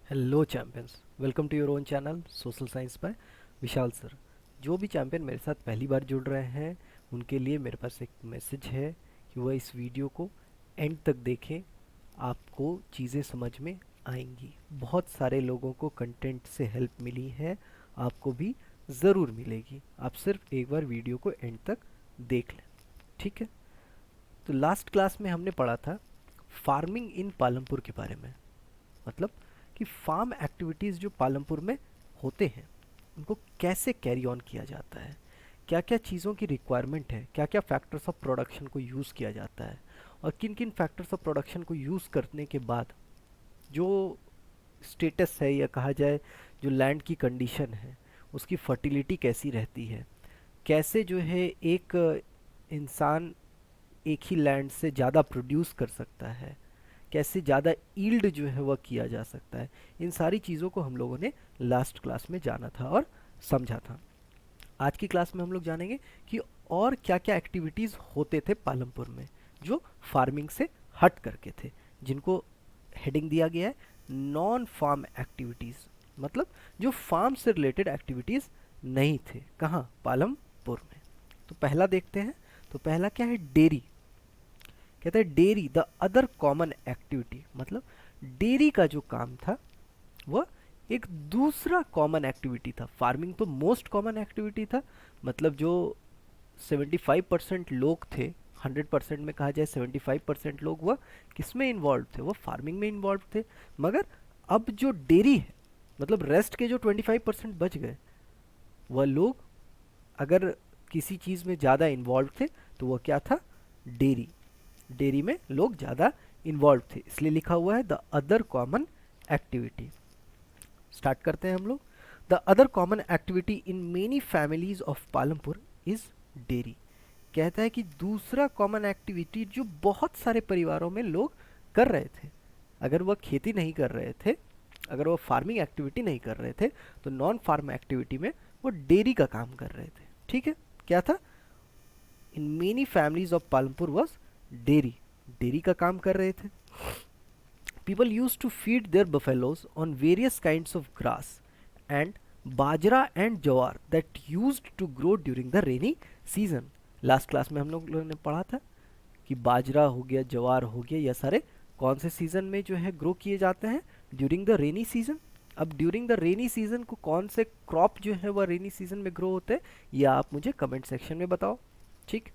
Hello champions, welcome to your own channel social science by Vishal sir. जो भी champion मेरे साथ पहली बार जुड़ रहे हैं उनके लिए मेरे पास एक मैसेज है कि वह इस वीडियो को एंड तक देखें। आपको चीज़ें समझ में आएंगी। बहुत सारे लोगों को कंटेंट से हेल्प मिली है, आपको भी ज़रूर मिलेगी। आप सिर्फ एक बार वीडियो को एंड तक देख लें, ठीक है। तो लास्ट क्लास में हमने पढ़ा था फार्मिंग इन पालमपुर के बारे में। मतलब कि फार्म एक्टिविटीज़ जो पालमपुर में होते हैं उनको कैसे कैरी ऑन किया जाता है, क्या क्या चीज़ों की रिक्वायरमेंट है, क्या क्या फैक्टर्स ऑफ प्रोडक्शन को यूज़ किया जाता है, और किन किन फैक्टर्स ऑफ प्रोडक्शन को यूज़ करने के बाद जो स्टेटस है या कहा जाए जो लैंड की कंडीशन है उसकी फर्टिलिटी कैसी रहती है, कैसे जो है एक इंसान एक ही लैंड से ज़्यादा प्रोड्यूस कर सकता है, कैसे ज़्यादा ईल्ड जो है वह किया जा सकता है। इन सारी चीज़ों को हम लोगों ने लास्ट क्लास में जाना था और समझा था। आज की क्लास में हम लोग जानेंगे कि और क्या क्या एक्टिविटीज़ होते थे पालमपुर में जो फार्मिंग से हट करके थे, जिनको हेडिंग दिया गया है नॉन फार्म एक्टिविटीज़। मतलब जो फार्म से रिलेटेड एक्टिविटीज़ नहीं थे, कहाँ? पालमपुर में। तो पहला देखते हैं। तो पहला क्या है? डेयरी। कहते हैं dairy the other common activity. मतलब डेयरी का जो काम था वह एक दूसरा कॉमन एक्टिविटी था। फार्मिंग तो मोस्ट कॉमन एक्टिविटी था। मतलब जो 75% लोग थे, 100% में कहा जाए 75% लोग वह किस में इन्वॉल्व थे? वह फार्मिंग में इन्वॉल्व थे। मगर अब जो डेयरी है, मतलब रेस्ट के जो 25% बच गए, वह लोग अगर किसी चीज़ में ज़्यादा इन्वॉल्व थे तो वह क्या था? डेयरी। डेयरी में लोग ज़्यादा इन्वॉल्व थे, इसलिए लिखा हुआ है the other common activity. Start करते हैं हम लोग। The other common activity in many families of Palampur is dairy. कहता है कि दूसरा कॉमन एक्टिविटी जो बहुत सारे परिवारों में लोग कर रहे थे, अगर वह खेती नहीं कर रहे थे, अगर वह फार्मिंग एक्टिविटी नहीं कर रहे थे, तो नॉन फार्म एक्टिविटी में वो डेयरी का काम कर रहे थे। ठीक है, क्या था? In many families of Palampur was dairy. Dairy का काम कर रहे थे। People used to feed their buffaloes on various kinds of grass and bajra and jawar that used to grow during the rainy season. Last class में हम लोगों ने पढ़ा था कि बाजरा हो गया, जवार हो गया, यह सारे कौन से सीजन में जो है ग्रो किए जाते हैं? During the rainy season. अब ड्यूरिंग द रेनी सीजन को कौन से क्रॉप जो है वह रेनी सीजन में ग्रो होते हैं, यह आप मुझे कमेंट सेक्शन में बताओ। ठीक।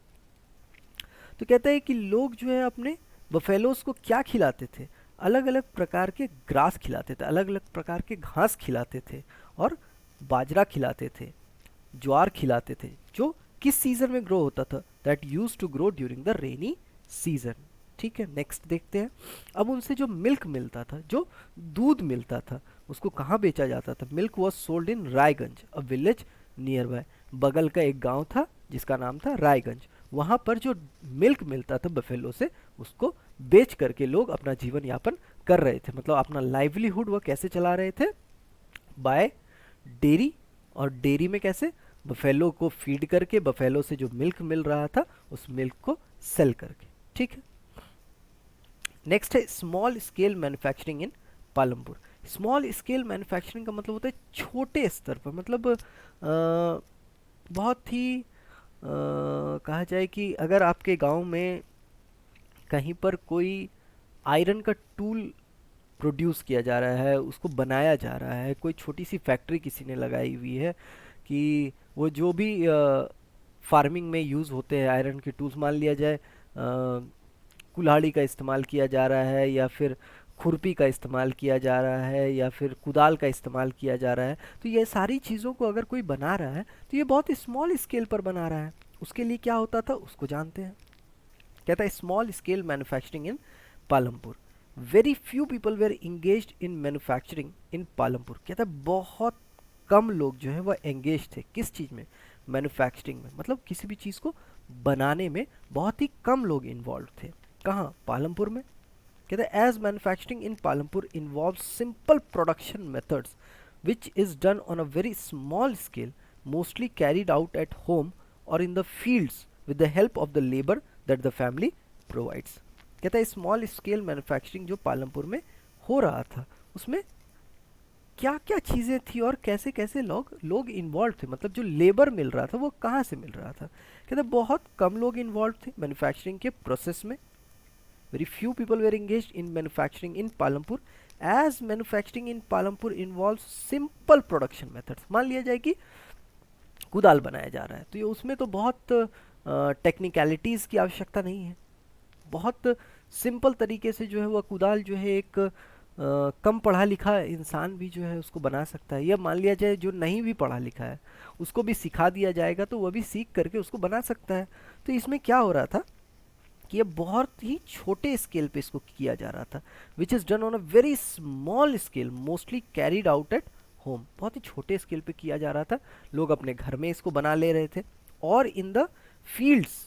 तो कहता है कि लोग जो है अपने बफेलोज को क्या खिलाते थे? अलग अलग प्रकार के ग्रास खिलाते थे, अलग अलग प्रकार के घास खिलाते थे, और बाजरा खिलाते थे, ज्वार खिलाते थे, जो किस सीजन में ग्रो होता था? That use to grow during the rainy season. ठीक है, नेक्स्ट देखते हैं। अब उनसे जो मिल्क मिलता था, जो दूध मिलता था, उसको कहाँ बेचा जाता था? Milk was sold in Raiganj, a village near by. बगल का एक गांव था जिसका नाम था रायगंज। वहाँ पर जो मिल्क मिलता था बफेलो से, उसको बेच करके लोग अपना जीवन यापन कर रहे थे। मतलब अपना लाइवलीहुड वह कैसे चला रहे थे? Bye dairy. और डेयरी में कैसे? बफेलो को फीड करके, बफेलो से जो मिल्क मिल रहा था उस मिल्क को सेल करके। ठीक है, नेक्स्ट है small scale manufacturing in Palampur. Small scale manufacturing का मतलब होता है छोटे स्तर पर। मतलब बहुत ही कहा जाए कि अगर आपके गांव में कहीं पर कोई आयरन का टूल प्रोड्यूस किया जा रहा है, उसको बनाया जा रहा है, कोई छोटी सी फैक्ट्री किसी ने लगाई हुई है कि वो जो भी फार्मिंग में यूज़ होते हैं आयरन के टूल्स, मान लिया जाए कुल्हाड़ी का इस्तेमाल किया जा रहा है, या फिर खुरपी का इस्तेमाल किया जा रहा है, या फिर कुदाल का इस्तेमाल किया जा रहा है, तो ये सारी चीज़ों को अगर कोई बना रहा है तो ये बहुत स्मॉल स्केल पर बना रहा है। उसके लिए क्या होता था उसको जानते हैं। कहता है small scale manufacturing in Palampur. Very few people were engaged in manufacturing in Palampur. कहता है बहुत कम लोग जो है वह एंगेज थे किस चीज़ में? मैन्युफैक्चरिंग में। मतलब किसी भी चीज़ को बनाने में बहुत ही कम लोग इन्वॉल्व थे। कहाँ? पालमपुर में। कहते हैं as manufacturing in Palampur involve simple production methods which is done on a very small scale, mostly carried out at home और in the fields with the help of the labour that the family provides. कहता है small scale manufacturing जो पालमपुर में हो रहा था उसमें क्या क्या चीज़ें थी और कैसे कैसे लोग लोग इन्वॉल्व थे, मतलब जो लेबर मिल रहा था वो कहाँ से मिल रहा था। कहते बहुत कम लोग इन्वॉल्व थे मैन्युफैक्चरिंग के प्रोसेस में। Very few people were engaged in manufacturing in Palampur, as manufacturing in Palampur involve simple production methods. मान लिया जाए कि कुदाल बनाया जा रहा है तो ये उसमें तो बहुत टेक्निकलिटीज़ की आवश्यकता नहीं है। बहुत सिंपल तरीके से जो है वह कुदाल जो है एक कम पढ़ा लिखा इंसान भी जो है उसको बना सकता है, या मान लिया जाए जो नहीं भी पढ़ा लिखा है उसको भी सिखा दिया जाएगा तो वह भी सीख करके उसको बना सकता है। तो इसमें क्या हो रहा था कि ये बहुत ही छोटे स्केल पे इसको किया जा रहा था, विच is done on a very small scale, mostly carried out at home. बहुत ही छोटे स्केल पे किया जा रहा था, लोग अपने घर में इसको बना ले रहे थे, और इन द फील्ड्स,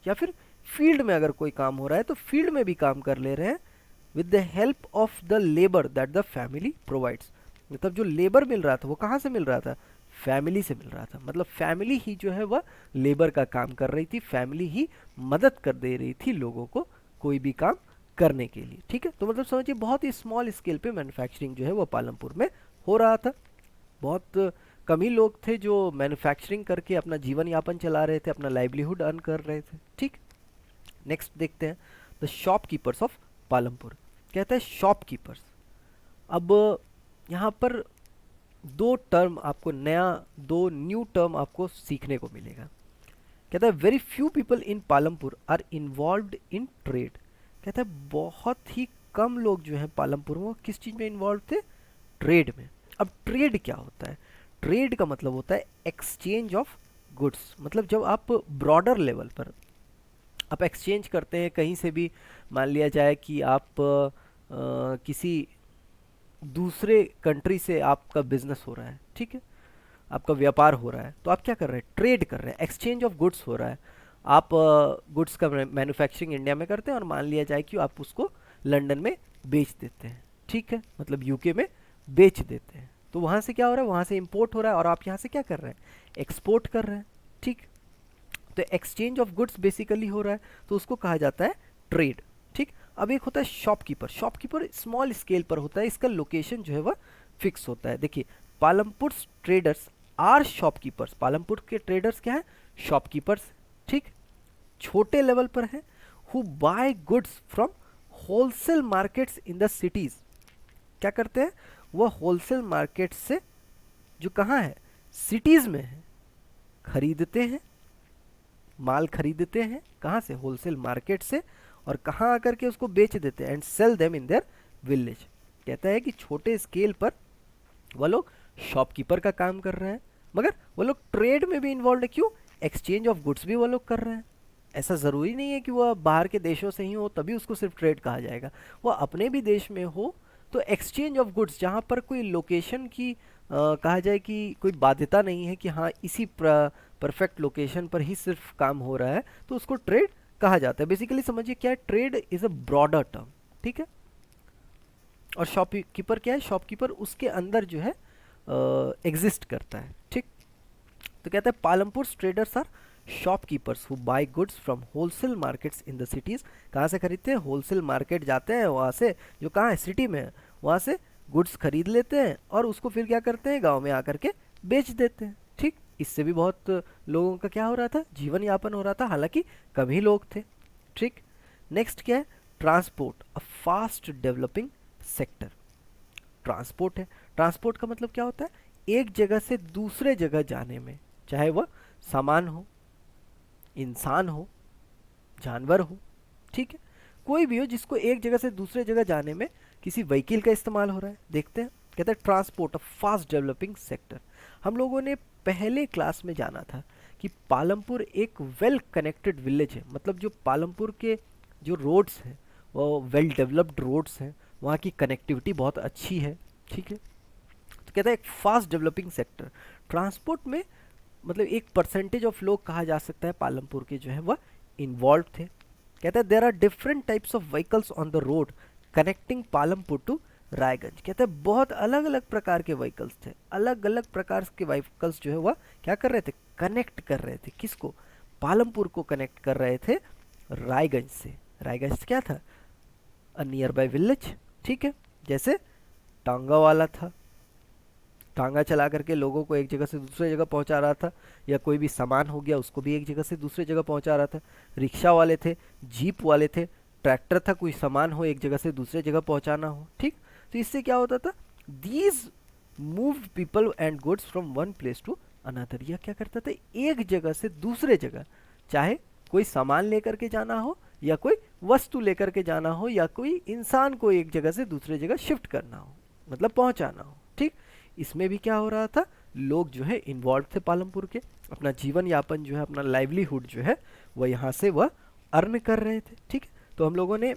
या फिर फील्ड में अगर कोई काम हो रहा है तो फील्ड में भी काम कर ले रहे हैं with the help of the labour that the family provides. मतलब जो लेबर मिल रहा था वो कहाँ से मिल रहा था, फैमिली से मिल रहा था। मतलब फैमिली ही जो है वह लेबर का काम कर रही थी, फैमिली ही मदद कर दे रही थी लोगों को कोई भी काम करने के लिए। ठीक है, तो मतलब समझिए बहुत ही स्मॉल स्केल पे मैन्युफैक्चरिंग जो है वो पालमपुर में हो रहा था। बहुत कम ही लोग थे जो मैन्युफैक्चरिंग करके अपना जीवन यापन चला रहे थे, अपना लाइवलीहुड अर्न कर रहे थे। ठीक, नेक्स्ट देखते हैं द शॉपकीपर्स ऑफ पालमपुर। कहता है शॉपकीपर्स। अब यहाँ पर दो टर्म आपको नया, दो न्यू टर्म आपको सीखने को मिलेगा। कहता है very few people in Palampur are involved in trade. कहता है बहुत ही कम लोग जो हैं पालमपुर में वो किस चीज़ में इन्वॉल्व थे, ट्रेड में। अब ट्रेड क्या होता है, ट्रेड का मतलब होता है एक्सचेंज ऑफ गुड्स। मतलब जब आप ब्रॉडर लेवल पर आप एक्सचेंज करते हैं कहीं से भी, मान लिया जाए कि आप किसी दूसरे कंट्री से आपका बिजनेस हो रहा है, ठीक है, आपका व्यापार हो रहा है, तो आप क्या कर रहे हैं, ट्रेड कर रहे हैं, एक्सचेंज ऑफ गुड्स हो रहा है। आप गुड्स का मैन्युफैक्चरिंग इंडिया में करते हैं और मान लिया जाए कि आप उसको लंदन में बेच देते हैं, ठीक है, मतलब यूके में बेच देते हैं। तो वहाँ से क्या हो रहा है, वहाँ से इंपोर्ट हो रहा है और आप यहाँ से क्या कर रहे हैं, एक्सपोर्ट कर रहे हैं। ठीक, तो एक्सचेंज ऑफ गुड्स बेसिकली हो रहा है, तो उसको कहा जाता है ट्रेड। ठीक, अब एक होता है शॉपकीपर। शॉपकीपर स्मॉल स्केल पर होता है, इसका लोकेशन जो है वह फिक्स होता है। देखिए Palampur traders are shopkeepers. Palampur के ट्रेडर्स क्या है, शॉपकीपर्स। ठीक, छोटे लेवल पर है, who buy goods from wholesale markets in the cities. क्या करते हैं, वह होलसेल मार्केट से जो कहाँ है, सिटीज में है, खरीदते हैं, माल खरीदते हैं कहाँ से, होलसेल मार्केट से, और कहाँ आकर के उसको बेच देते हैं, and sell them in their village. कहता है कि छोटे स्केल पर वह लोग शॉपकीपर का काम कर रहे हैं, मगर वो लोग ट्रेड में भी इन्वॉल्व है। क्यों, एक्सचेंज ऑफ गुड्स भी वो लोग कर रहे हैं। ऐसा ज़रूरी नहीं है कि वह बाहर के देशों से ही हो तभी उसको सिर्फ ट्रेड कहा जाएगा, वह अपने भी देश में हो तो एक्सचेंज ऑफ गुड्स, जहाँ पर कोई लोकेशन की कहा जाए कि कोई बाध्यता नहीं है कि हाँ इसी परफेक्ट लोकेशन पर ही सिर्फ काम हो रहा है, तो उसको ट्रेड कहा जाता है। बेसिकली समझिए क्या है, trade is a broader term. ठीक है, और शॉपकीपर क्या है, शॉपकीपर उसके अंदर जो है एग्जिस्ट करता है। ठीक, तो कहता है Palampur traders are shopkeepers who buy goods from wholesale markets in the cities. कहाँ से खरीदते हैं, होलसेल मार्केट जाते हैं, वहाँ से जो कहाँ है, सिटी में है, वहाँ से गुड्स खरीद लेते हैं और उसको फिर क्या करते हैं, गांव में आकर के बेच देते हैं। ठीक, इससे भी बहुत लोगों का क्या हो रहा था, जीवन यापन हो रहा था, हालांकि कम ही लोग थे। ठीक, नेक्स्ट क्या है, transport, a fast developing sector. Transport है, ट्रांसपोर्ट का मतलब क्या होता है, एक जगह से दूसरे जगह जाने में, चाहे वह सामान हो, इंसान हो, जानवर हो, ठीक है, कोई भी हो जिसको एक जगह से दूसरे जगह जाने में किसी व्हीकल का इस्तेमाल हो रहा है। देखते हैं, कहते हैं transport a fast developing sector. हम लोगों ने पहले क्लास में जाना था कि पालमपुर एक वेल कनेक्टेड विलेज है, मतलब जो पालमपुर के जो रोड्स हैं वो वेल डेवलप्ड रोड्स हैं, वहाँ की कनेक्टिविटी बहुत अच्छी है। ठीक है, तो कहता है एक फास्ट डेवलपिंग सेक्टर। ट्रांसपोर्ट में मतलब एक परसेंटेज ऑफ लोग कहा जा सकता है पालमपुर के जो है वह इन्वॉल्व थे। कहता है there are different types of vehicles on the road connecting Palampur to Raiganj. कहते हैं बहुत अलग अलग प्रकार के व्हीकल्स थे, अलग अलग प्रकार के व्हीकल्स जो है वह क्या कर रहे थे, कनेक्ट कर रहे थे, किसको, पालमपुर को कनेक्ट कर रहे थे रायगंज से। रायगंज क्या था, अ नियर बाय विलेज। ठीक है, जैसे टांगा वाला था, टांगा चला करके लोगों को एक जगह से दूसरे जगह पहुंचा रहा था, या कोई भी सामान हो गया उसको भी एक जगह से दूसरे जगह पहुंचा रहा था। रिक्शा वाले थे, जीप वाले थे, ट्रैक्टर था, कोई सामान हो एक जगह से दूसरे जगह पहुंचाना हो, ठीक। तो इससे क्या होता था, these move people and goods from one place to another. यह क्या करता था, एक जगह से दूसरे जगह, चाहे कोई सामान लेकर के जाना हो, या कोई वस्तु लेकर के जाना हो, या कोई इंसान को एक जगह से दूसरे जगह शिफ्ट करना हो, मतलब पहुंचाना हो, ठीक। इसमें भी क्या हो रहा था, लोग जो है इन्वॉल्व थे पालमपुर के, अपना जीवन यापन जो है, अपना लाइवलीहुड जो है वह यहाँ से वह अर्न कर रहे थे, ठीक है। तो हम लोगों ने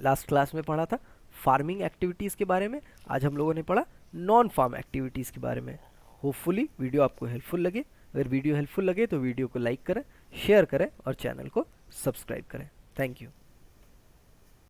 लास्ट क्लास में पढ़ा था फार्मिंग एक्टिविटीज़ के बारे में, आज हम लोगों ने पढ़ा नॉन फार्म एक्टिविटीज़ के बारे में। होपफुली वीडियो आपको हेल्पफुल लगे। अगर वीडियो हेल्पफुल लगे तो वीडियो को लाइक करें, शेयर करें और चैनल को सब्सक्राइब करें। Thank you.